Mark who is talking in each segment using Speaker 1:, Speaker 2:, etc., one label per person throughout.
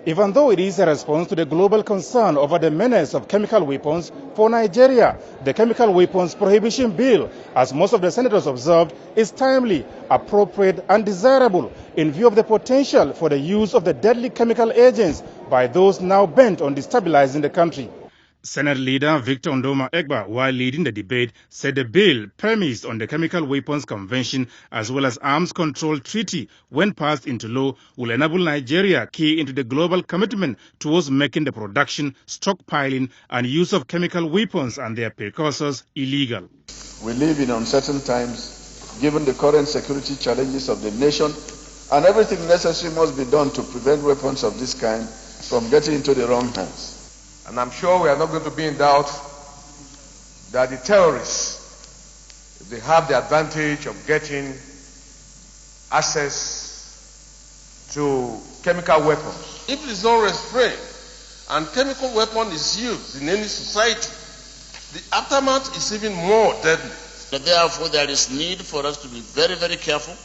Speaker 1: even though it is a response to the global concern over the menace of chemical weapons for Nigeria. The Chemical Weapons Prohibition Bill, as most of the senators observed, is timely, appropriate and desirable in view of the potential for the use of the deadly chemical agents by those now bent on destabilizing the country. Senate leader Victor Ndoma Egba, while leading the debate, said the bill, premised on the Chemical Weapons Convention as well as Arms Control Treaty, when passed into law, will enable Nigeria key into the global commitment towards making the production, stockpiling and use of chemical weapons and their precursors illegal.
Speaker 2: We live in uncertain times, given the current security challenges of the nation, and everything necessary must be done to prevent weapons of this kind from getting into the wrong hands.
Speaker 3: And I'm sure we are not going to be in doubt that the terrorists, if they have the advantage of getting access to chemical weapons, if it is not restrained and chemical weapon is used in any society, the aftermath is even more deadly.
Speaker 4: Therefore, there is need for us to be very, very careful,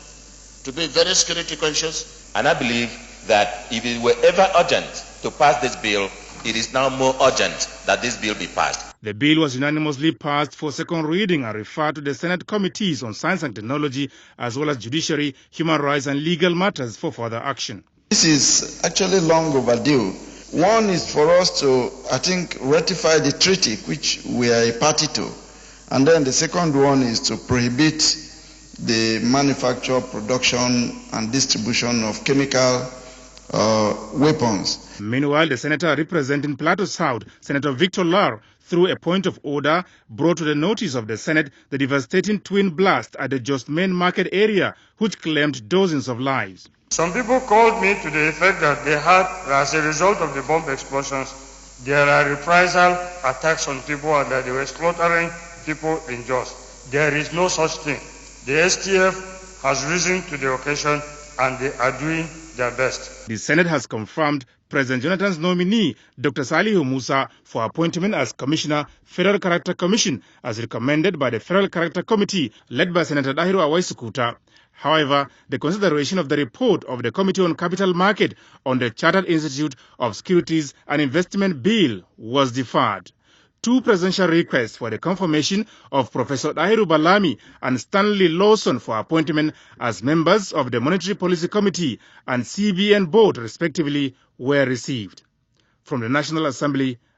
Speaker 4: to be very security conscious.
Speaker 5: And I believe that if it were ever urgent to pass this bill, it is now more urgent that this bill be passed.
Speaker 1: The bill was unanimously passed for second reading and referred to the Senate Committees on Science and Technology as well as Judiciary, Human Rights and Legal Matters for further action.
Speaker 6: This is actually long overdue. One is for us to, I think, ratify the treaty which we are a party to. And then the second one is to prohibit the manufacture, production and distribution of chemical weapons.
Speaker 1: Meanwhile, the senator representing Plateau South, Senator Victor Lar, through a point of order, brought to the notice of the Senate the devastating twin blast at the Just Main Market area, which claimed dozens of lives.
Speaker 7: Some people called me to the effect that they had, as a result of the bomb explosions, there are reprisal attacks on people and that they were slaughtering people in Jos. There is no such thing. The STF has risen to the occasion and they are doing their best.
Speaker 1: The Senate has confirmed President Jonathan's nominee, Dr. Salihu Musa, for appointment as Commissioner, Federal Character Commission, as recommended by the Federal Character Committee, led by Senator Dahiru Awaisukuta. However, the consideration of the report of the Committee on Capital Market on the Chartered Institute of Securities and Investment Bill was deferred. Two presidential requests for the confirmation of Professor Dahiru Balami and Stanley Lawson for appointment as members of the Monetary Policy Committee and CBN Board, respectively, were received. From the National Assembly,